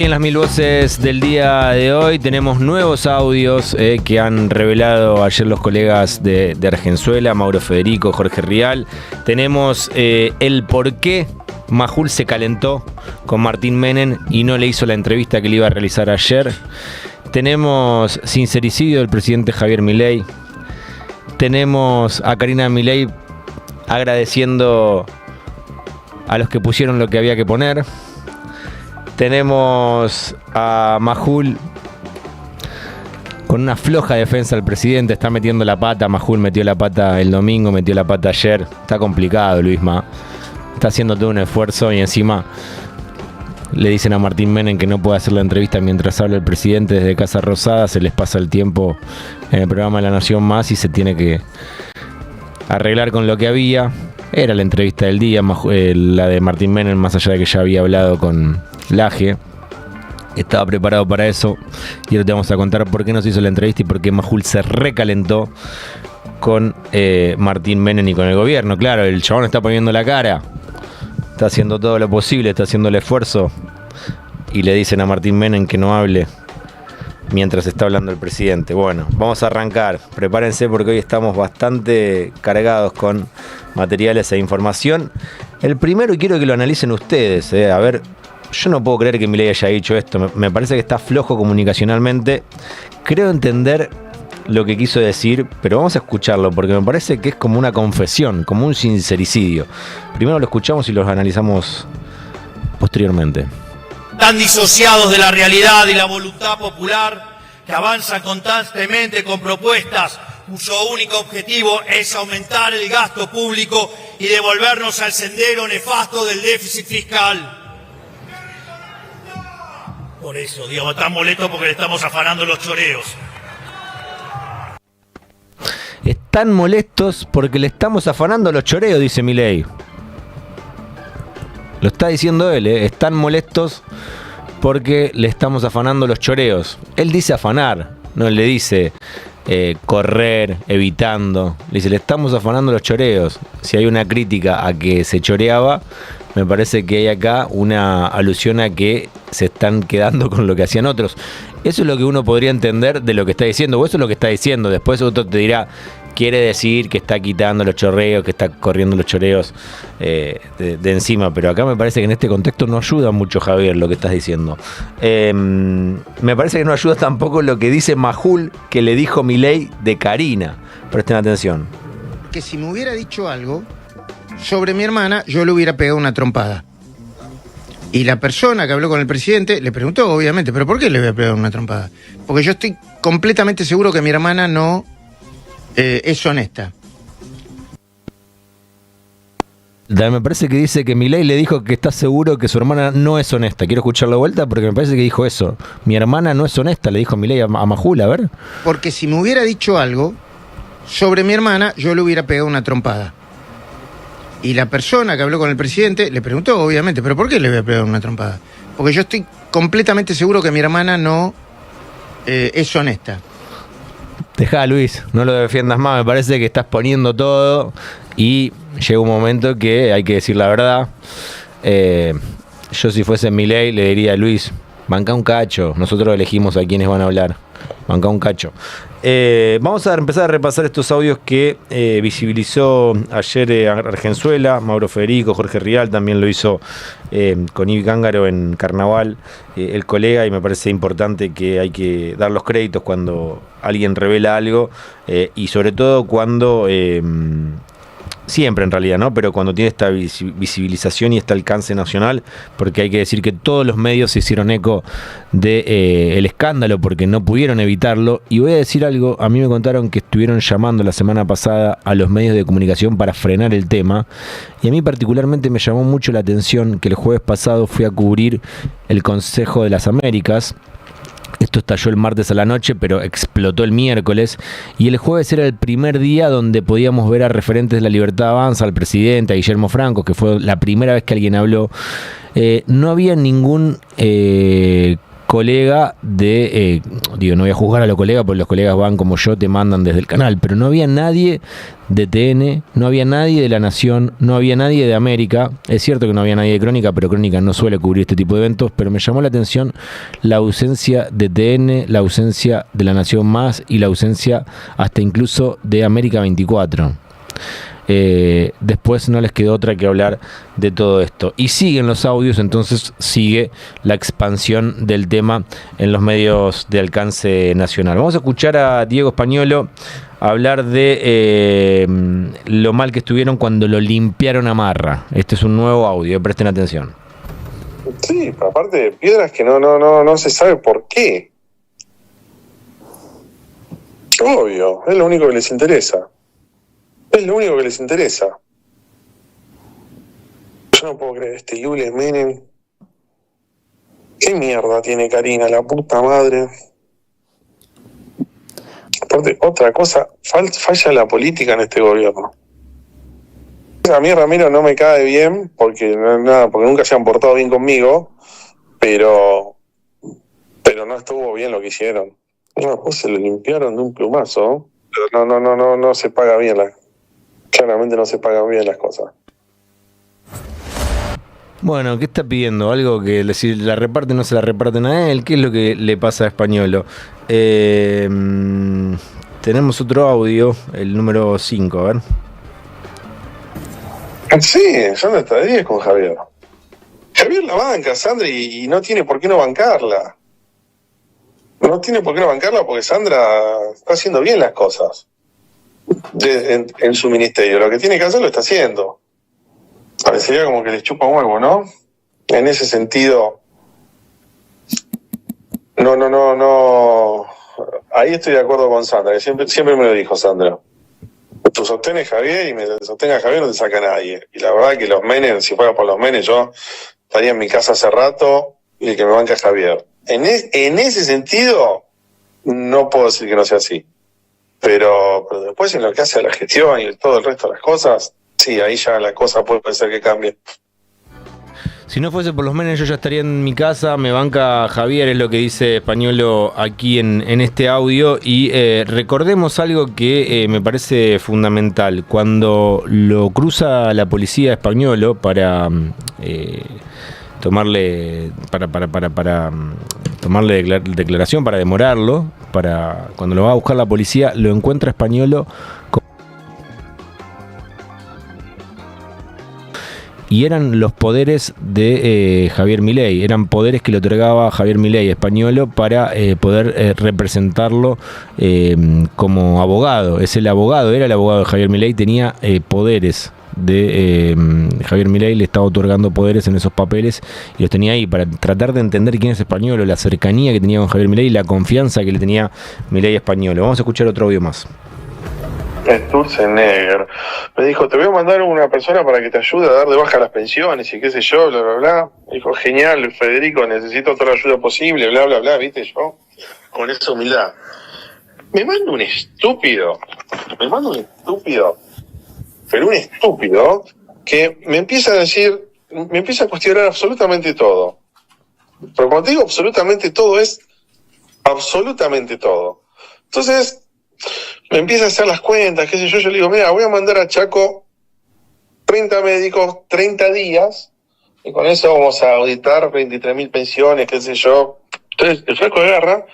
En las mil voces del día de hoy tenemos nuevos audios que han revelado ayer los colegas de Argenzuela, Mauro Federico, Jorge Rial. Tenemos el por qué Majul se calentó con Martín Menem y no le hizo la entrevista que le iba a realizar ayer. Tenemos sincericidio del presidente Javier Milei. Tenemos a Karina Milei agradeciendo a los que pusieron lo que había que poner. Tenemos a Majul con una floja defensa del presidente. Está metiendo la pata. Majul metió la pata el domingo, metió la pata ayer. Está complicado, Luisma. Está haciendo todo un esfuerzo y encima le dicen a Martín Menem que no puede hacer la entrevista mientras habla el presidente desde Casa Rosada. Se les pasa el tiempo en el programa de La Nación Más y se tiene que arreglar con lo que había. Era la entrevista del día, la de Martín Menem, más allá de que ya había hablado con Laje. Estaba preparado para eso y ahora te vamos a contar por qué no se hizo la entrevista y por qué Majul se recalentó con Martín Menem y con el gobierno. Claro, el chabón está poniendo la cara, está haciendo todo lo posible, está haciendo el esfuerzo y le dicen a Martín Menem que no hable mientras está hablando el presidente. Bueno, vamos a arrancar. Prepárense porque hoy estamos bastante cargados con materiales e información. El primero quiero que lo analicen ustedes. A ver, yo no puedo creer que Milei haya dicho esto. Me parece que está flojo comunicacionalmente. Creo entender lo que quiso decir, pero vamos a escucharlo porque me parece que es como una confesión, como un sincericidio. Primero lo escuchamos y los analizamos posteriormente. Tan disociados de la realidad y la voluntad popular que avanzan constantemente con propuestas cuyo único objetivo es aumentar el gasto público y devolvernos al sendero nefasto del déficit fiscal. Por eso, digamos, tan molesto porque le estamos afanando los choreos. Están molestos porque le estamos afanando los choreos, dice Milei. Lo está diciendo él, están molestos porque le estamos afanando los choreos. Él dice afanar, no le dice correr, evitando. Le dice, le estamos afanando los choreos. Si hay una crítica a que se choreaba, me parece que hay acá una alusión a que se están quedando con lo que hacían otros. Eso es lo que uno podría entender de lo que está diciendo, o eso es lo que está diciendo. Después otro te dirá, quiere decir que está quitando los chorreos, que está corriendo los choreos de encima. Pero acá me parece que en este contexto no ayuda mucho, Javier, lo que estás diciendo. Me parece que no ayuda tampoco lo que dice Majul, que le dijo Milei de Karina. Presten atención. Que si me hubiera dicho algo sobre mi hermana, yo le hubiera pegado una trompada. Y la persona que habló con el presidente le preguntó, obviamente, ¿pero por qué le voy a pegar una trompada? Porque yo estoy completamente seguro que mi hermana no es honesta. Me parece que dice que Milei le dijo que está seguro que su hermana no es honesta. Quiero escucharlo de vuelta porque me parece que dijo eso. Mi hermana no es honesta, le dijo Milei a Majul, a ver. Porque si me hubiera dicho algo sobre mi hermana, yo le hubiera pegado una trompada. Y la persona que habló con el presidente le preguntó, obviamente, ¿pero por qué le voy a pegar una trompada? Porque yo estoy completamente seguro que mi hermana no es honesta. Dejá, Luis, no lo defiendas más, me parece que estás poniendo todo y llega un momento que hay que decir la verdad. Yo si fuese Milei le diría, Luis, banca un cacho, nosotros elegimos a quienes van a hablar, banca un cacho. Vamos a empezar a repasar estos audios que visibilizó ayer Argenzuela, Mauro Federico, Jorge Rial, también lo hizo con Ibi Cángaro en Carnaval, el colega, y me parece importante que hay que dar los créditos cuando alguien revela algo y sobre todo cuando siempre en realidad, ¿no? Pero cuando tiene esta visibilización y este alcance nacional, porque hay que decir que todos los medios se hicieron eco de el escándalo porque no pudieron evitarlo. Y voy a decir algo, a mí me contaron que estuvieron llamando la semana pasada a los medios de comunicación para frenar el tema, y a mí particularmente me llamó mucho la atención que el jueves pasado fui a cubrir el Consejo de las Américas. Esto estalló el martes a la noche, pero explotó el miércoles. Y el jueves era el primer día donde podíamos ver a referentes de La Libertad Avanza, al presidente, a Guillermo Franco, que fue la primera vez que alguien habló. No había ningún colega de digo, no voy a juzgar a los colegas porque los colegas van como yo, te mandan desde el canal, pero no había nadie de TN, no había nadie de La Nación, no había nadie de América. Es cierto que no había nadie de Crónica, pero Crónica no suele cubrir este tipo de eventos, pero me llamó la atención la ausencia de TN, la ausencia de La Nación Más y la ausencia hasta incluso de América 24. Después no les quedó otra que hablar de todo esto. Y siguen los audios, entonces sigue la expansión del tema en los medios de alcance nacional. Vamos a escuchar a Diego Españolo hablar de lo mal que estuvieron cuando lo limpiaron a Marra. Este es un nuevo audio, presten atención. Sí, aparte de piedras que no se sabe por qué. Obvio, es lo único que les interesa. Es lo único que les interesa. Yo no puedo creer, este Yules Menem. ¿Qué mierda tiene Karina, la puta madre? Aparte, otra cosa, falla la política en este gobierno. A mí Ramiro no me cae bien, porque nunca se han portado bien conmigo, pero no estuvo bien lo que hicieron. Después se lo limpiaron de un plumazo, pero no se paga bien claramente no se pagan bien las cosas. Bueno, ¿qué está pidiendo? Algo que si la reparten no se la reparten a él. ¿Qué es lo que le pasa a Españolo? Tenemos otro audio, el número 5, a ver. Sí, son hasta 10 con Javier. Javier la banca, Sandra, y no tiene por qué no bancarla. No tiene por qué no bancarla porque Sandra está haciendo bien las cosas. En su ministerio, lo que tiene que hacer lo está haciendo. Parecería como que les chupa un huevo, ¿no? En ese sentido, no. Ahí estoy de acuerdo con Sandra, que siempre me lo dijo Sandra. Tú sostenes Javier y me sostenga Javier no te saca nadie. Y la verdad que los Menem, si fuera por los Menem, yo estaría en mi casa hace rato y el que me banca es Javier. En ese sentido, no puedo decir que no sea así. Pero después en lo que hace a la gestión y todo el resto de las cosas, sí, ahí ya la cosa puede ser que cambie. Si no fuese por los Menem yo ya estaría en mi casa, me banca Javier, es lo que dice Españolo aquí en este audio. Y recordemos algo que me parece fundamental. Cuando lo cruza la policía Españolo para tomarle declaración, para demorarlo, cuando lo va a buscar la policía, lo encuentra Españolo y eran los poderes de Javier Milei, eran poderes que le otorgaba Javier Milei a Españolo para poder representarlo como abogado. Era el abogado de Javier Milei, tenía poderes de Javier Milei, le estaba otorgando poderes en esos papeles y los tenía ahí para tratar de entender quién es Españolo, la cercanía que tenía con Javier Milei y la confianza que le tenía Milei a Españolo. Vamos a escuchar otro audio más. Sturzenegger me dijo, te voy a mandar una persona para que te ayude a dar de baja las pensiones y qué sé yo, bla, bla, bla. Me dijo, genial, Federico, necesito toda la ayuda posible, bla, bla, bla, viste, yo con esa humildad. Me manda un estúpido, pero un estúpido que me empieza a cuestionar absolutamente todo. Pero cuando te digo absolutamente todo, es absolutamente todo. Entonces, me empieza a hacer las cuentas, qué sé yo le digo, mira, voy a mandar a Chaco 30 médicos, 30 días, y con eso vamos a auditar 23.000 pensiones, qué sé yo. Entonces, el flaco agarra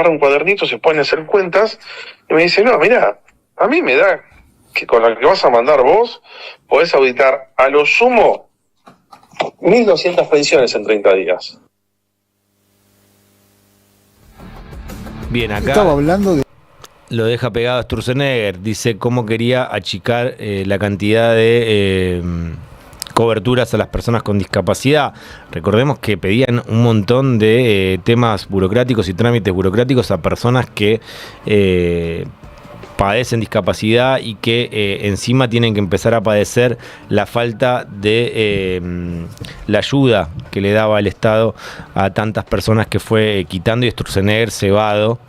un cuadernito, se pone a hacer cuentas, y me dice, no, mira, a mí me da que con lo que vas a mandar vos, podés auditar a lo sumo 1.200 pensiones en 30 días. Bien, acá estaba hablando de... lo deja pegado a Sturzenegger, dice cómo quería achicar la cantidad de coberturas a las personas con discapacidad. Recordemos que pedían un montón de temas burocráticos y trámites burocráticos a personas que padecen discapacidad y que encima tienen que empezar a padecer la falta de la ayuda que le daba el Estado a tantas personas que fue quitando, y Sturzenegger cebado,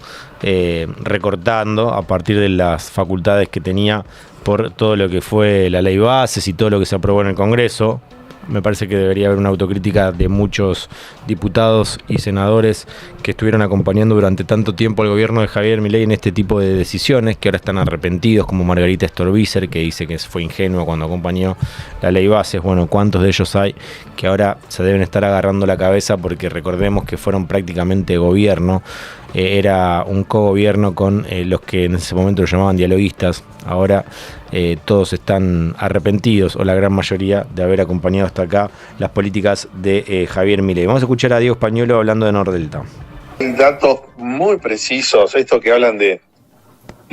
recortando a partir de las facultades que tenía por todo lo que fue la ley bases y todo lo que se aprobó en el Congreso. Me parece que debería haber una autocrítica de muchos diputados y senadores que estuvieron acompañando durante tanto tiempo al gobierno de Javier Milei en este tipo de decisiones, que ahora están arrepentidos, como Margarita Stolbizer, que dice que fue ingenua cuando acompañó la ley Bases. Bueno, ¿cuántos de ellos hay que ahora se deben estar agarrando la cabeza? Porque recordemos que fueron prácticamente gobierno. Era un cogobierno con los que en ese momento lo llamaban dialoguistas. Ahora todos están arrepentidos, o la gran mayoría, de haber acompañado hasta acá las políticas de Javier Milei. Vamos a escuchar a Diego Españolo hablando de Nordelta. Datos muy precisos, esto que hablan de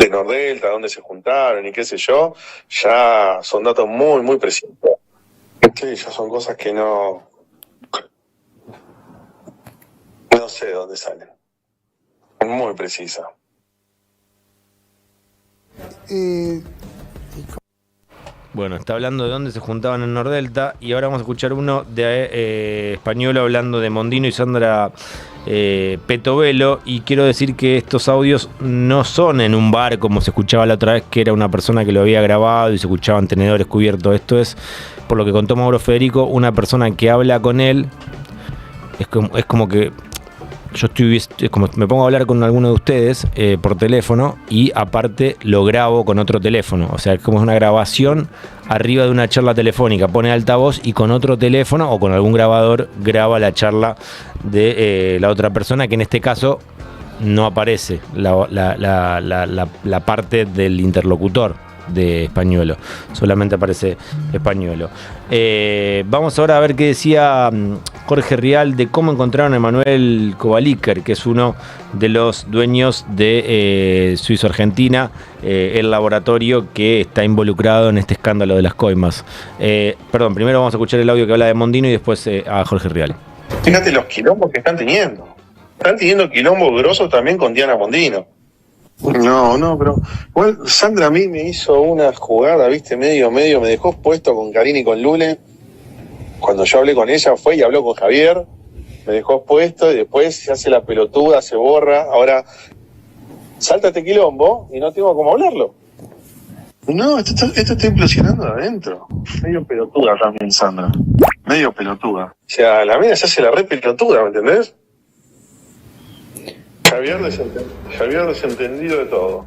Nordelta, dónde se juntaron y qué sé yo, ya son datos muy, muy precisos. Ya son cosas que no sé de dónde salen. Muy precisa. Bueno, está hablando de dónde se juntaban en Nordelta, y ahora vamos a escuchar uno de Españolo hablando de Mondino y Sandra Petovelo. Y quiero decir que estos audios no son en un bar como se escuchaba la otra vez, que era una persona que lo había grabado y se escuchaban tenedores cubiertos. Esto es, por lo que contó Mauro Federico, una persona que habla con él. Es como que yo como me pongo a hablar con alguno de ustedes por teléfono, y aparte lo grabo con otro teléfono. O sea, es como una grabación arriba de una charla telefónica. Pone altavoz y con otro teléfono o con algún grabador graba la charla de la otra persona, que en este caso no aparece la parte del interlocutor de Españolo, solamente aparece Españolo. Vamos ahora a ver qué decía Jorge Rial de cómo encontraron a Emanuel Kovaliker, que es uno de los dueños de Suizo Argentina, el laboratorio que está involucrado en este escándalo de las coimas. Perdón, primero vamos a escuchar el audio que habla de Mondino y después a Jorge Rial. Fíjate los quilombos que están teniendo. Están teniendo quilombos grosos también con Diana Mondino. No, pero igual Sandra a mí me hizo una jugada, viste, medio, me dejó puesto con Karina y con Lule. Cuando yo hablé con ella fue y habló con Javier, me dejó puesto y después se hace la pelotuda, se borra. Ahora salta este quilombo y no tengo cómo hablarlo. No, esto está implosionando de adentro. Medio pelotuda también, Sandra. Medio pelotuda. O sea, la mina se hace la re pelotuda, ¿me entendés? Javier desentendido de todo.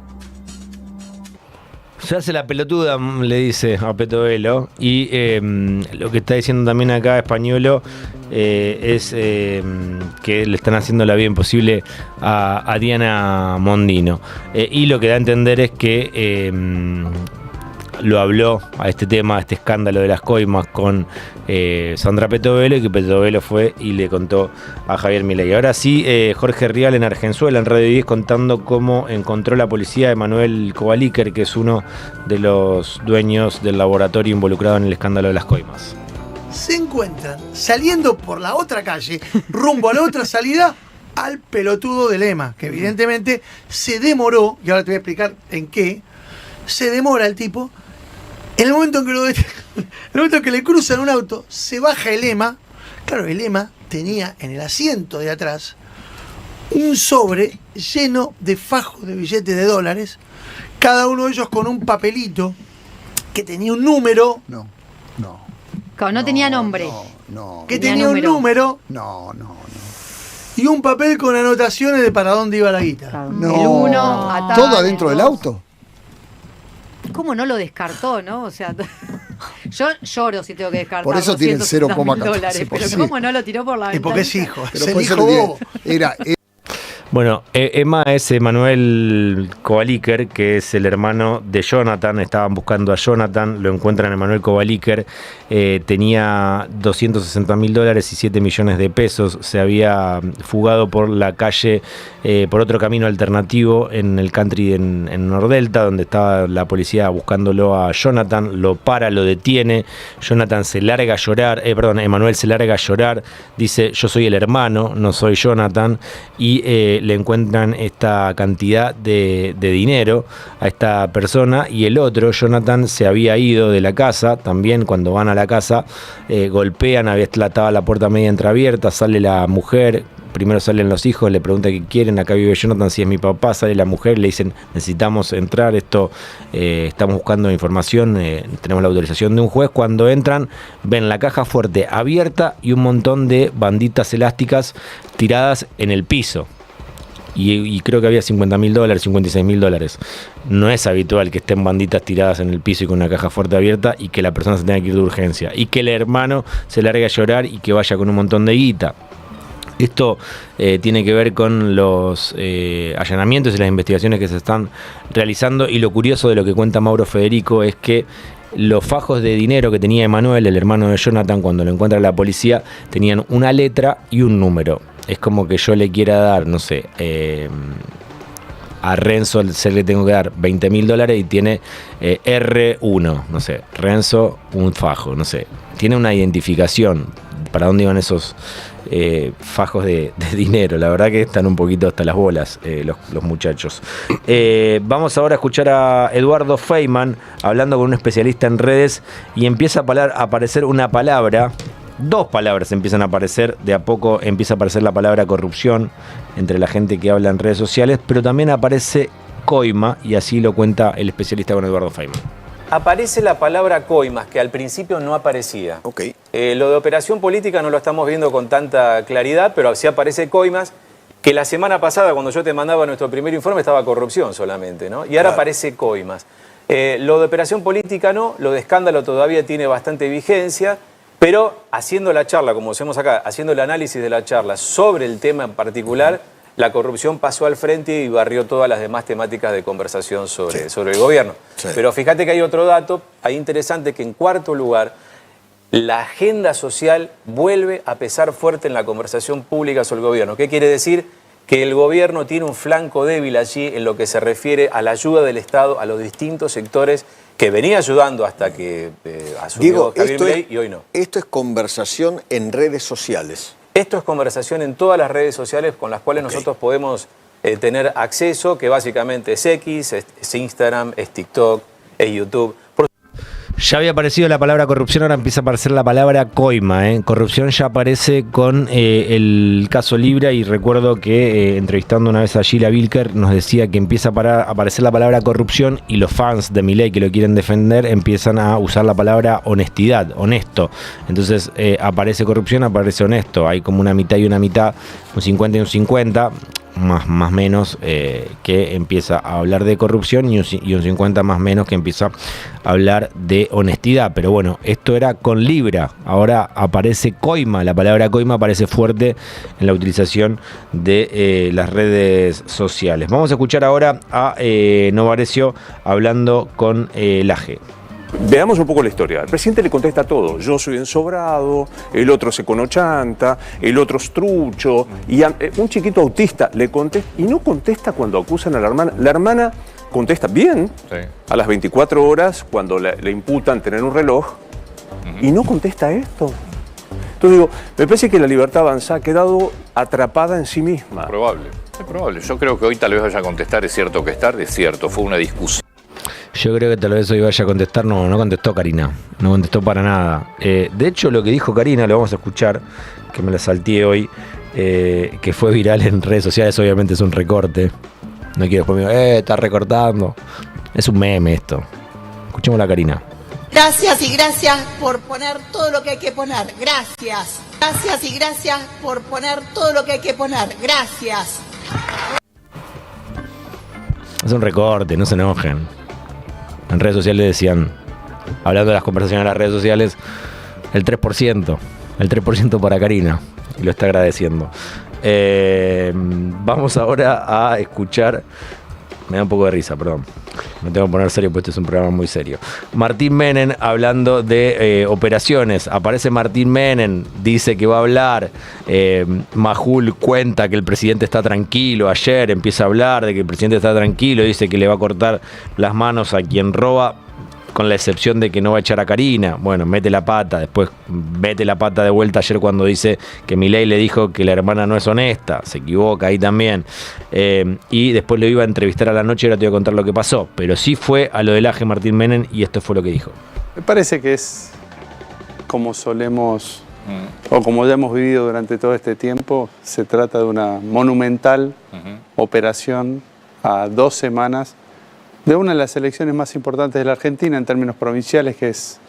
Se hace la pelotuda, le dice a Petovelo. Y lo que está diciendo también acá Españolo es que le están haciendo la vida imposible a Diana Mondino. Y lo que da a entender es que lo habló a este tema, a este escándalo de las coimas con Sandra Petovelo, y que Petovelo fue y le contó a Javier Milei. Ahora sí, Jorge Rial en Argenzuela, en Radio 10, contando cómo encontró la policía a Emanuel Kovaliker, que es uno de los dueños del laboratorio involucrado en el escándalo de las coimas. Se encuentran saliendo por la otra calle, rumbo a la otra salida, al pelotudo de Lema, que evidentemente se demoró, y ahora te voy a explicar en qué, se demora el tipo. En el momento en que en el momento en que le cruzan un auto, se baja el Lema. Claro, el Lema tenía en el asiento de atrás un sobre lleno de fajos de billetes de dólares, cada uno de ellos con un papelito que tenía un número. No tenía nombre. Que tenía un número. Y un papel con anotaciones de para dónde iba la guita. El uno, a tal, ¿todo adentro del auto? ¿Cómo no lo descartó, no? O sea, yo lloro si tengo que descartar. Por eso tienen $0,14. Pero Sí. ¿cómo no lo tiró por la ventana? Y porque es hijo. Pero Es el por eso hijo le bobo. era Bueno, Emma es Emanuel Kovaliker, que es el hermano de Jonathan. Estaban buscando a Jonathan, lo encuentran a Emanuel Kovaliker. Tenía $260.000 y 7 millones de pesos. Se había fugado por la calle, por otro camino alternativo en el country en Nordelta, donde estaba la policía buscándolo a Jonathan. Lo para, lo detiene. Jonathan se larga a llorar, Emanuel se larga a llorar. Dice: yo soy el hermano, no soy Jonathan. Y le encuentran esta cantidad de dinero a esta persona, y el otro, Jonathan, se había ido de la casa. También cuando van a la casa golpean, estaba la puerta media entreabierta, sale la mujer, primero salen los hijos, le pregunta qué quieren, acá vive Jonathan, si es mi papá, sale la mujer, le dicen necesitamos entrar, estamos buscando información, tenemos la autorización de un juez. Cuando entran ven la caja fuerte abierta y un montón de banditas elásticas tiradas en el piso. Y creo que había $50.000, $56.000. No es habitual que estén banditas tiradas en el piso y con una caja fuerte abierta y que la persona se tenga que ir de urgencia. Y que el hermano se largue a llorar y que vaya con un montón de guita. Esto tiene que ver con los allanamientos y las investigaciones que se están realizando. Y lo curioso de lo que cuenta Mauro Federico es que los fajos de dinero que tenía Emanuel, el hermano de Jonathan, cuando lo encuentra la policía, tenían una letra y un número. Es como que yo le quiera dar, no sé, a Renzo le tengo que dar $20.000 y tiene R1, no sé, Renzo un fajo, no sé. Tiene una identificación para dónde iban esos fajos de dinero. La verdad que están un poquito hasta las bolas los muchachos. Vamos ahora a escuchar a Eduardo Feynman hablando con un especialista en redes y empieza a aparecer una palabra. Dos palabras empiezan a aparecer, de a poco empieza a aparecer la palabra corrupción entre la gente que habla en redes sociales, pero también aparece coima, y así lo cuenta el especialista con Eduardo Feynman. Aparece la palabra coimas, que al principio no aparecía. Okay. Lo de operación política no lo estamos viendo con tanta claridad, pero sí aparece coimas, que la semana pasada, cuando yo te mandaba nuestro primer informe, estaba corrupción solamente, ¿no? Y ahora aparece coimas. Lo de operación política no, lo de escándalo todavía tiene bastante vigencia, pero haciendo la charla, como hacemos acá, haciendo el análisis de la charla sobre el tema en particular, la corrupción pasó al frente y barrió todas las demás temáticas de conversación sobre el gobierno. Sí. Pero fíjate que hay otro dato ahí interesante, que en cuarto lugar, la agenda social vuelve a pesar fuerte en la conversación pública sobre el gobierno. ¿Qué quiere decir? Que el gobierno tiene un flanco débil allí en lo que se refiere a la ayuda del Estado a los distintos sectores que venía ayudando hasta que asumió Javier Milei y hoy no. Esto es conversación en redes sociales. Esto es conversación en todas las redes sociales con las cuales nosotros podemos tener acceso, que básicamente es X, es Instagram, es TikTok, es YouTube. Ya había aparecido la palabra corrupción, ahora empieza a aparecer la palabra coima. Corrupción ya aparece con el caso Libra, y recuerdo que entrevistando una vez a Gila Vilker nos decía que empieza a aparecer la palabra corrupción y los fans de Milei que lo quieren defender empiezan a usar la palabra honestidad, honesto. Entonces aparece corrupción, aparece honesto. Hay como una mitad y una mitad, un 50 y un 50. Más menos que empieza a hablar de corrupción y un 50 más menos que empieza a hablar de honestidad. Pero bueno, esto era con Libra, ahora aparece coima. La palabra coima aparece fuerte en la utilización de las redes sociales. Vamos a escuchar ahora a Novarecio hablando con Laje. Veamos un poco la historia. El presidente le contesta todo. Yo soy ensobrado, el otro se conochanta, el otro es trucho. Y un chiquito autista le contesta, y no contesta cuando acusan a la hermana. La hermana contesta bien, sí, a las 24 horas cuando le imputan tener un reloj, y no contesta esto. Entonces digo, me parece que la libertad avanzada ha quedado atrapada en sí misma. Es probable. Yo creo que hoy tal vez vaya a contestar, es cierto que es tarde, es cierto, fue una discusión. Yo creo que tal vez hoy vaya a contestar. No contestó Karina, no contestó para nada. De hecho, lo que dijo Karina, lo vamos a escuchar, que me la salteé hoy, que fue viral en redes sociales, obviamente es un recorte. No quiero después me digo, está recortando. Es un meme esto. Escuchemos a Karina. Gracias y gracias por poner todo lo que hay que poner. Gracias. Gracias y gracias por poner todo lo que hay que poner. Gracias. Es un recorte, no se enojen. En redes sociales decían, hablando de las conversaciones en las redes sociales, el 3% para Karina, y lo está agradeciendo. Vamos ahora a escuchar, me da un poco de risa, perdón, me tengo que poner serio porque este es un programa muy serio. Martín Menem hablando de operaciones, aparece Martín Menem, dice que va a hablar, Majul cuenta que el presidente está tranquilo, ayer empieza a hablar de que el presidente está tranquilo, dice que le va a cortar las manos a quien roba, con la excepción de que no va a echar a Karina. Bueno, mete la pata, después mete la pata de vuelta ayer cuando dice que Milei le dijo que la hermana no es honesta, se equivoca ahí también. Y después lo iba a entrevistar a la noche y ahora te voy a contar lo que pasó. Pero sí fue a lo del Laje Martín Menem y esto fue lo que dijo. Me parece que es como solemos o como ya hemos vivido durante todo este tiempo, se trata de una monumental operación a 2 semanas de una de las elecciones más importantes de la Argentina en términos provinciales, que es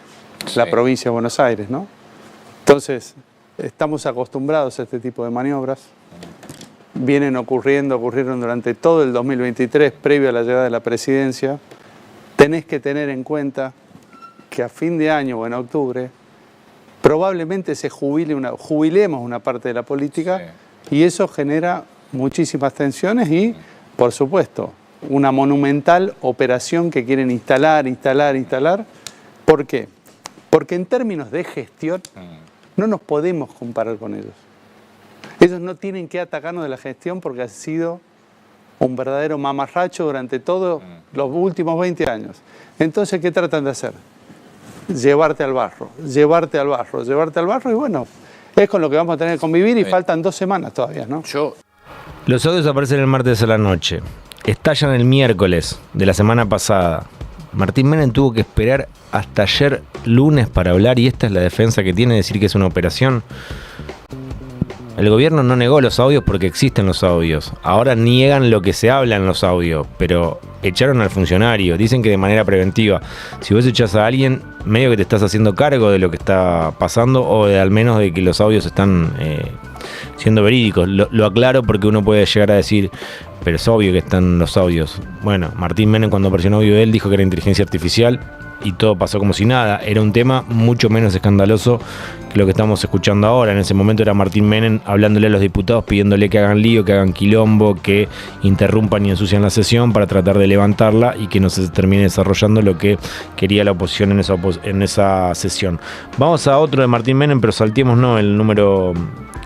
la provincia de Buenos Aires, ¿no? Entonces, estamos acostumbrados a este tipo de maniobras. Ocurrieron durante todo el 2023, previo a la llegada de la presidencia. Tenés que tener en cuenta que a fin de año o en octubre probablemente se jubilemos una parte de la política, y eso genera muchísimas tensiones y, por supuesto, una monumental operación que quieren instalar. ¿Por qué? Porque en términos de gestión no nos podemos comparar con ellos. Ellos no tienen que atacarnos de la gestión porque ha sido un verdadero mamarracho durante todos los últimos 20 años. Entonces, ¿qué tratan de hacer? Llevarte al barro, y bueno, es con lo que vamos a tener que convivir y faltan 2 semanas todavía, ¿no? Los audios aparecen el martes a la noche. Estallan el miércoles de la semana pasada. Martín Menem tuvo que esperar hasta ayer lunes para hablar, y esta es la defensa que tiene, decir que es una operación. El gobierno no negó los audios porque existen los audios. Ahora niegan lo que se habla en los audios, pero echaron al funcionario. Dicen que de manera preventiva. Si vos echás a alguien, medio que te estás haciendo cargo de lo que está pasando, o de al menos de que los audios están siendo verídicos. Lo aclaro porque uno puede llegar a decir, pero es obvio que están los audios. Bueno, Martín Menem, cuando apareció un audio de él, dijo que era inteligencia artificial y todo pasó como si nada. Era un tema mucho menos escandaloso que lo que estamos escuchando ahora. En ese momento era Martín Menem hablándole a los diputados, pidiéndole que hagan lío, que hagan quilombo, que interrumpan y ensucian la sesión para tratar de levantarla y que no se termine desarrollando lo que quería la oposición en esa sesión. Vamos a otro de Martín Menem, pero salteemos el número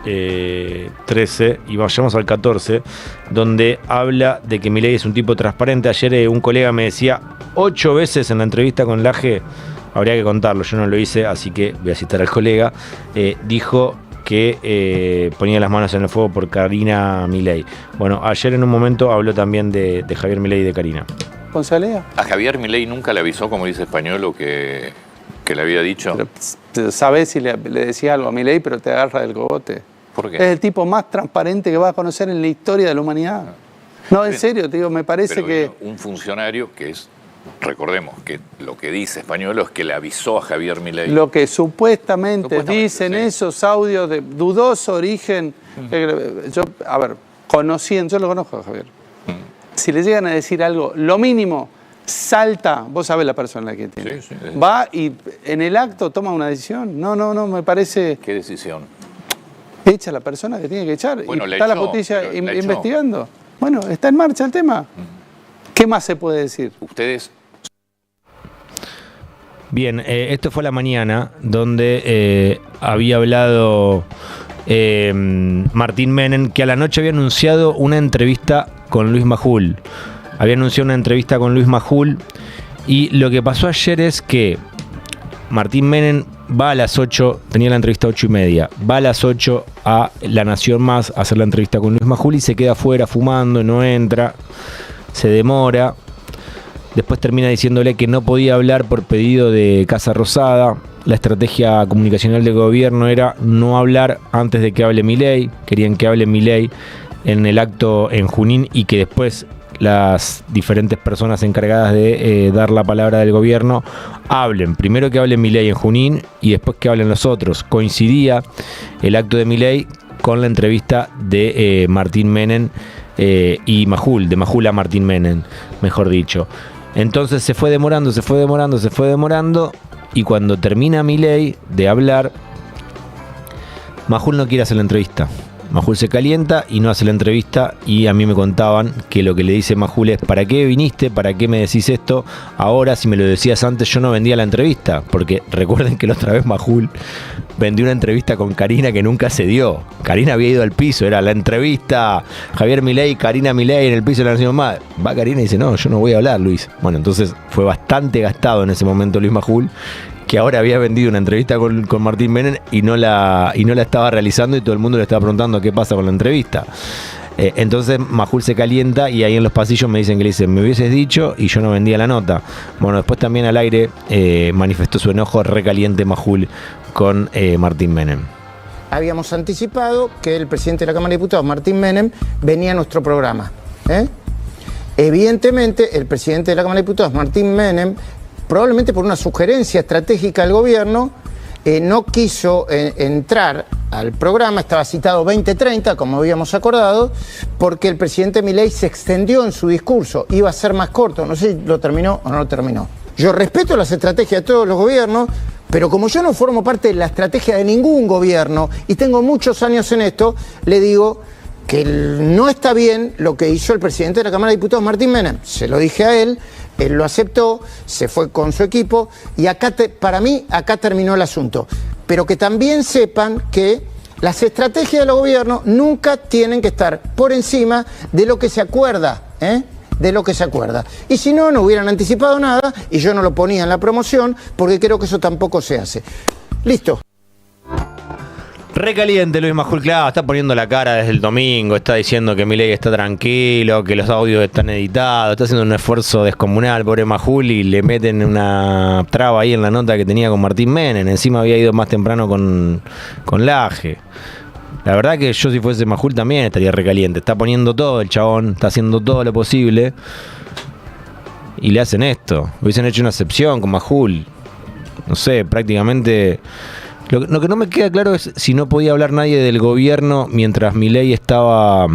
13 y vayamos al 14, donde habla de que Milei es un tipo transparente. Ayer un colega me decía 8 veces en la entrevista con Laje, habría que contarlo, yo no lo hice, así que voy a citar al colega, dijo que ponía las manos en el fuego por Karina Milei. Bueno, ayer en un momento habló también de Javier Milei y de Karina. ¿González? A Javier Milei nunca le avisó, como dice Españolo, que le había dicho. Pero, ¿sabés si le decía algo a Milei, pero te agarra del cogote? ¿Por qué? Es el tipo más transparente que vas a conocer en la historia de la humanidad. No, en serio, te digo, me parece pero que... Un funcionario que es, recordemos, que lo que dice Españolo es que le avisó a Javier Milei. Lo que supuestamente dicen esos audios de dudoso origen, yo lo conozco a Javier. Si le llegan a decir algo, lo mínimo, salta, vos sabés la persona que tiene. Va y en el acto toma una decisión. No, me parece... ¿Qué decisión? Echa a la persona que tiene que echar. Bueno, y está la justicia investigando. Bueno, está en marcha el tema. ¿Qué más se puede decir? Ustedes... Bien, esto fue la mañana donde había hablado Martín Menem, que a la noche había anunciado una entrevista con Luis Majul. Y lo que pasó ayer es que Martín Menem va a las 8, tenía la entrevista a 8:30, va a las 8 a La Nación Más a hacer la entrevista con Luis Majul y se queda afuera fumando, no entra, se demora. Después termina diciéndole que no podía hablar por pedido de Casa Rosada. La estrategia comunicacional del gobierno era no hablar antes de que hable Milei. Querían que hable Milei en el acto en Junín y que después las diferentes personas encargadas de dar la palabra del gobierno hablen. Primero que hable Milei en Junín y después que hablen los otros. Coincidía el acto de Milei con la entrevista de Martín Menem y Majul, de Majul a Martín Menem, mejor dicho. Entonces se fue demorando y cuando termina Milei de hablar, Majul no quiere hacer la entrevista. Majul se calienta y no hace la entrevista, y a mí me contaban que lo que le dice Majul es: ¿para qué viniste? ¿Para qué me decís esto? Ahora, si me lo decías antes, yo no vendía la entrevista. Porque recuerden que la otra vez Majul vendió una entrevista con Karina que nunca se dio. Karina había ido al piso, era la entrevista Javier Milei, Karina Milei en el piso de La Nación Más. Va Karina y dice: no, yo no voy a hablar, Luis. Bueno, entonces fue bastante gastado en ese momento Luis Majul, que ahora había vendido una entrevista con Martín Menem y no la estaba realizando, y todo el mundo le estaba preguntando qué pasa con la entrevista. Entonces Majul se calienta y ahí en los pasillos me dicen que le dicen: me hubieses dicho y yo no vendía la nota. Bueno, después también al aire manifestó su enojo recaliente Majul con Martín Menem. habíamos anticipado que el presidente de la Cámara de Diputados, Martín Menem, venía a nuestro programa. Evidentemente, el presidente de la Cámara de Diputados, Martín Menem, probablemente por una sugerencia estratégica del gobierno, no quiso entrar al programa, estaba citado 20:30, como habíamos acordado, porque el presidente Milei se extendió en su discurso, iba a ser más corto, no sé si lo terminó o no lo terminó. Yo respeto las estrategias de todos los gobiernos, pero como yo no formo parte de la estrategia de ningún gobierno y tengo muchos años en esto, le digo que no está bien lo que hizo el presidente de la Cámara de Diputados, Martín Menem. Se lo dije a él, él lo aceptó, se fue con su equipo y acá para mí, acá terminó el asunto. Pero que también sepan que las estrategias de los gobiernos nunca tienen que estar por encima de lo que se acuerda, de lo que se acuerda. Y si no, no hubieran anticipado nada y yo no lo ponía en la promoción porque creo que eso tampoco se hace. Listo. Recaliente Luis Majul, claro, está poniendo la cara desde el domingo, está diciendo que Milei está tranquilo, que los audios están editados, está haciendo un esfuerzo descomunal, pobre Majul, y le meten una traba ahí en la nota que tenía con Martín Menem. Encima había ido más temprano con Laje. La verdad que yo si fuese Majul también estaría recaliente, está poniendo todo el chabón, está haciendo todo lo posible y le hacen esto. Hubiesen hecho una excepción con Majul, no sé, prácticamente. Lo que no me queda claro es si no podía hablar nadie del gobierno mientras Milei estaba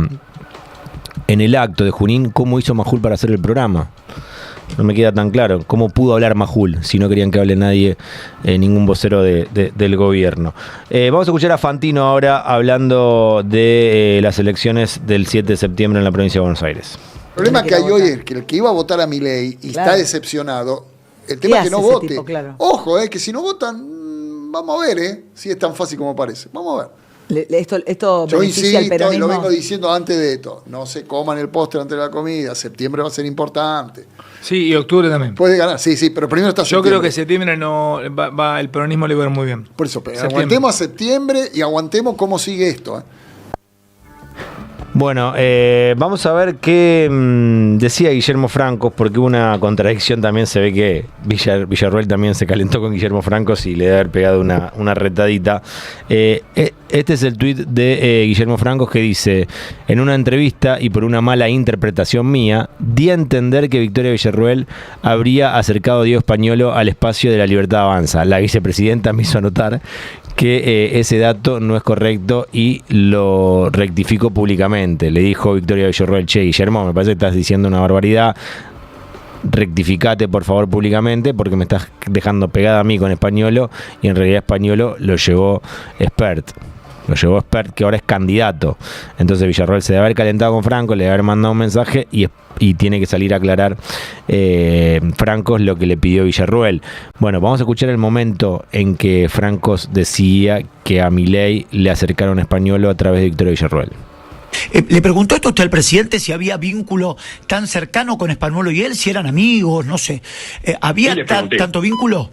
en el acto de Junín, ¿cómo hizo Majul para hacer el programa? No me queda tan claro. ¿Cómo pudo hablar Majul si no querían que hable nadie, ningún vocero del gobierno? Vamos a escuchar a Fantino ahora hablando de las elecciones del 7 de septiembre en la provincia de Buenos Aires. El problema que hay hoy es que el que iba a votar a Milei y está decepcionado, el tema es que no vote. Tipo, claro. Ojo, que si no votan, vamos a ver, si es tan fácil como parece. Vamos a ver. Esto yo beneficia al insisto, y peronismo. lo vengo diciendo antes de esto, no se coman el postre antes de la comida, septiembre va a ser importante. Sí, y octubre también. Puede ganar, sí, pero primero está septiembre. Yo creo que septiembre no va el peronismo le va a ir muy bien. Por eso, aguantemos a septiembre y aguantemos cómo sigue esto. Bueno, vamos a ver qué decía Guillermo Francos, porque hubo una contradicción también. Se ve que Villarruel también se calentó con Guillermo Francos y le debe haber pegado una retadita. Este es el tuit de Guillermo Francos que dice: en una entrevista y por una mala interpretación mía, di a entender que Victoria Villarruel habría acercado a Diego Españolo al espacio de La Libertad Avanza. La vicepresidenta me hizo notar que ese dato no es correcto y lo rectificó públicamente. Le dijo Victoria Villarruel: che, Guillermo, me parece que estás diciendo una barbaridad, rectificate por favor públicamente porque me estás dejando pegada a mí con Españolo, y en realidad Españolo lo llevó Espert. Lo llevó Espert, que ahora es candidato. Entonces Villarruel se debe haber calentado con Franco, le debe haber mandado un mensaje y tiene que salir a aclarar Francos lo que le pidió Villarruel. Bueno, vamos a escuchar el momento en que Francos decía que a Milei le acercaron a Españolo a través de Victoria Villarruel. ¿Le preguntó esto usted al presidente si había vínculo tan cercano con Españolo y él, si eran amigos, no sé? ¿Había tanto vínculo?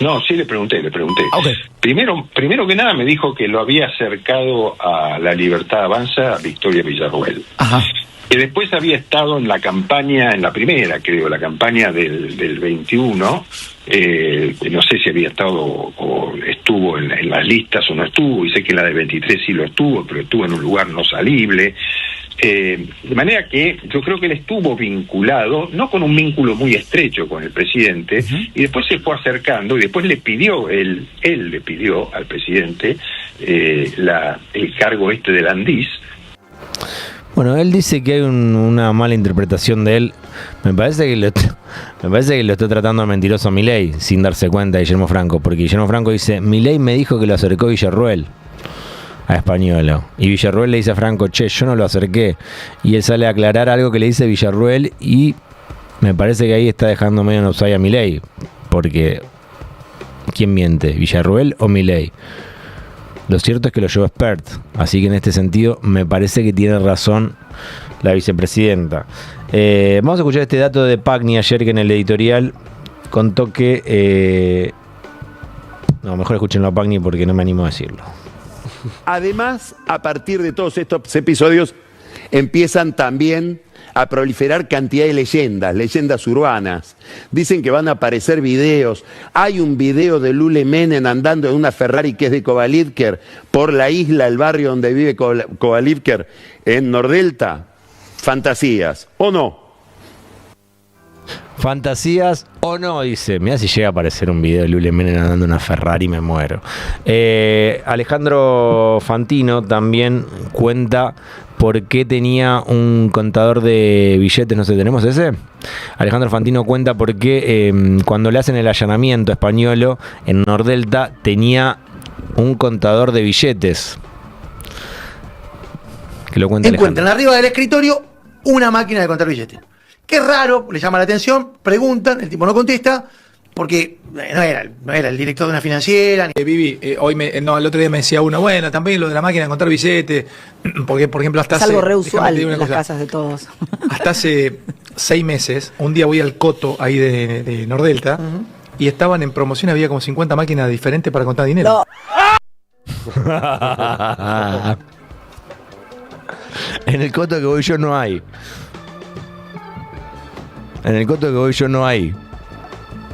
No, sí le pregunté. Okay. Primero que nada me dijo que lo había acercado a La Libertad Avanza a Victoria Villarruel. Ajá. Que después había estado en la campaña, en la primera, creo, la campaña del 21, no sé si había estado o estuvo en las listas o no estuvo, y sé que en la del 23 sí lo estuvo, pero estuvo en un lugar no salible. De manera que yo creo que él estuvo vinculado, no con un vínculo muy estrecho con el presidente, y después se fue acercando, y después le pidió, él le pidió al presidente el cargo del Andis. Bueno, él dice que hay una mala interpretación de él. Me parece que lo está tratando de mentiroso a Milei, sin darse cuenta de Guillermo Franco, porque Guillermo Franco dice: Milei me dijo que lo acercó Villarruel a Españolo, y Villarruel le dice a Franco: che, yo no lo acerqué, y él sale a aclarar algo que le dice Villarruel, y me parece que ahí está dejando medio en offside a Milei, porque ¿quién miente? ¿Villarruel o Milei? Lo cierto es que lo llevó Espert, así que en este sentido me parece que tiene razón la vicepresidenta. Vamos a escuchar este dato de Pagni ayer, que en el editorial contó que... no, mejor escúchenlo a Pagni porque no me animo a decirlo. Además, a partir de todos estos episodios, empiezan también a proliferar cantidad de leyendas urbanas. Dicen que van a aparecer videos. Hay un video de Lule Menem andando en una Ferrari que es de Kovalivker por la isla, el barrio donde vive Kovalivker, en Nordelta. Fantasías, ¿o no? Fantasías o no, dice. Mirá si llega a aparecer un video de Lule Menem andando en una Ferrari, me muero. Alejandro Fantino también cuenta por qué tenía un contador de billetes, no sé, ¿tenemos ese? Alejandro Fantino cuenta por qué cuando le hacen el allanamiento a Españolo en Nordelta tenía un contador de billetes. Que lo cuenta Alejandro. Encuentran arriba del escritorio una máquina de contar billetes. Qué raro, le llama la atención, preguntan, el tipo no contesta, porque no era el director de una financiera. Vivi, el otro día me decía uno, bueno, también lo de la máquina de contar billetes, porque por ejemplo hasta es algo re usual en las casas de todos. Hasta hace 6 meses, un día voy al Coto ahí de Nordelta, y estaban en promoción, había como 50 máquinas diferentes para contar dinero. No. En el Coto que voy yo no hay. En el Coto que voy yo no hay.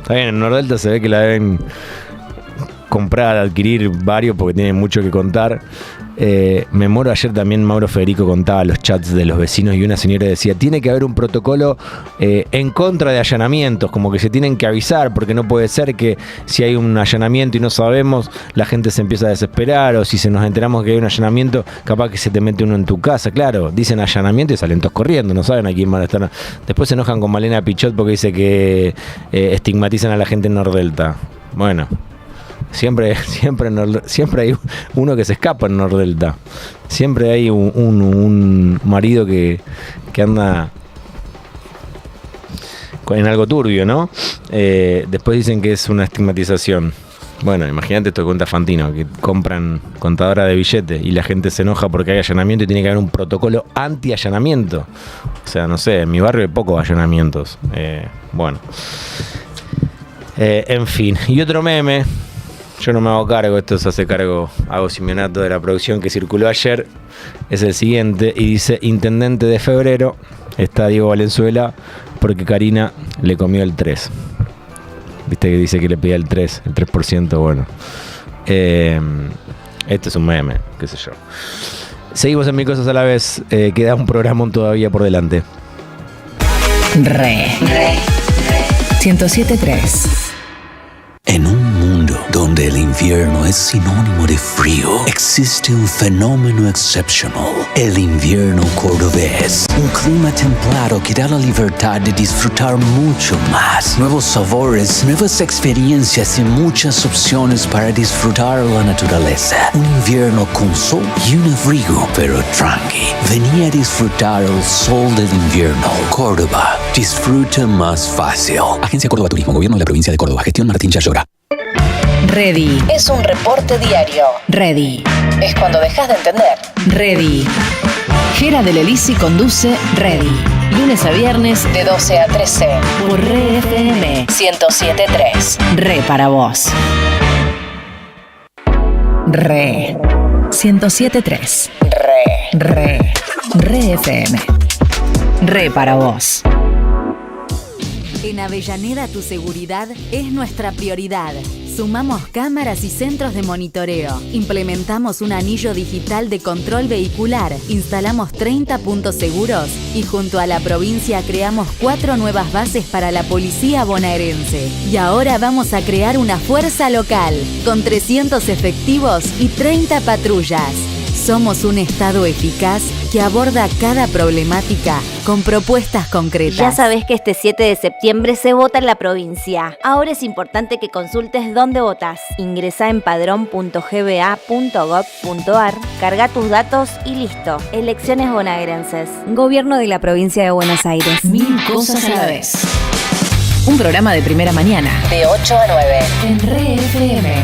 Está bien, en Nordelta se ve que la deben comprar, adquirir varios porque tienen mucho que contar. Me muero, ayer también Mauro Federico contaba los chats de los vecinos y una señora decía, tiene que haber un protocolo en contra de allanamientos, como que se tienen que avisar, porque no puede ser que si hay un allanamiento y no sabemos, la gente se empieza a desesperar, o si nos enteramos que hay un allanamiento, capaz que se te mete uno en tu casa. Claro, dicen allanamiento y salen todos corriendo, no saben a quién van a estar. Después se enojan con Malena Pichot porque dice que estigmatizan a la gente en Nordelta. Bueno, Siempre hay uno que se escapa en Nordelta. Siempre hay un marido que anda en algo turbio, ¿no? Después dicen que es una estigmatización. Bueno, imagínate esto que cuenta Fantino, que compran contadora de billetes y la gente se enoja porque hay allanamiento y tiene que haber un protocolo anti-allanamiento. O sea, no sé, en mi barrio hay pocos allanamientos. Bueno. En fin. Y otro meme. Yo no me hago cargo, esto se hace cargo Hago Simeonato de la producción, que circuló ayer, es el siguiente y dice: intendente de Febrero, está Diego Valenzuela porque Karina le comió el 3. Viste que dice que le pedía el 3%, bueno. Este es un meme, qué sé yo. Seguimos en Mil Cosas a la Vez, queda un programa todavía por delante. Re 107.3. En un mundo donde el invierno es sinónimo de frío, existe un fenómeno excepcional, el invierno cordobés. Un clima templado que da la libertad de disfrutar mucho más. Nuevos sabores, nuevas experiencias y muchas opciones para disfrutar la naturaleza. Un invierno con sol y un abrigo, pero tranqui. Vení a disfrutar el sol del invierno. Córdoba, disfruta más fácil. Agencia Córdoba Turismo, Gobierno de la Provincia de Córdoba. Gestión Martín Chayora. Ready es un reporte diario. Ready es cuando dejas de entender. Ready. Gera del Elisi conduce Ready. Lunes a viernes de 12 a 13 por Re FM 107.3. Re para vos. Re 107.3. Re FM. Re para vos. En Avellaneda tu seguridad es nuestra prioridad. Sumamos cámaras y centros de monitoreo. Implementamos un anillo digital de control vehicular. Instalamos 30 puntos seguros y junto a la provincia creamos 4 nuevas bases para la policía bonaerense. Y ahora vamos a crear una fuerza local con 300 efectivos y 30 patrullas. Somos un Estado eficaz que aborda cada problemática con propuestas concretas. Ya sabés que este 7 de septiembre se vota en la provincia. Ahora es importante que consultes dónde votás. Ingresá en padrón.gba.gov.ar, carga tus datos y listo. Elecciones bonaerenses. Gobierno de la Provincia de Buenos Aires. Mil cosas a la vez. Un programa de primera mañana. De 8 a 9. En Re FM.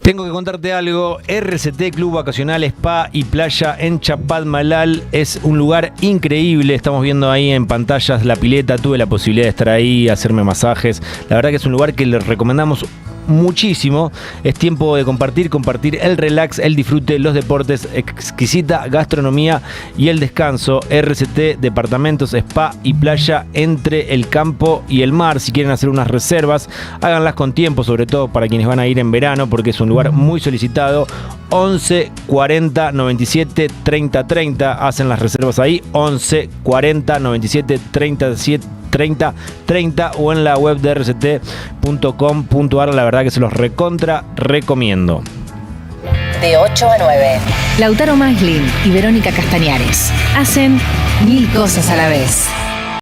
Tengo que contarte algo. RCT Club Vacacional Spa y Playa en Chapadmalal es un lugar increíble. Estamos viendo ahí en pantallas la pileta. Tuve la posibilidad de estar ahí, hacerme masajes. La verdad que es un lugar que les recomendamos muchísimo. Es tiempo de compartir el relax, el disfrute, los deportes, exquisita gastronomía y el descanso. RCT, departamentos, spa y playa entre el campo y el mar. Si quieren hacer unas reservas, háganlas con tiempo, sobre todo para quienes van a ir en verano, porque es un lugar muy solicitado. 11 40 97 30 30. Hacen las reservas ahí. 11 40 97 37 30 30 o en la web de rct.com.ar. La verdad que se los recomiendo. De 8 a 9. Lautaro Maislin y Verónica Castañares hacen 1000 cosas a la vez.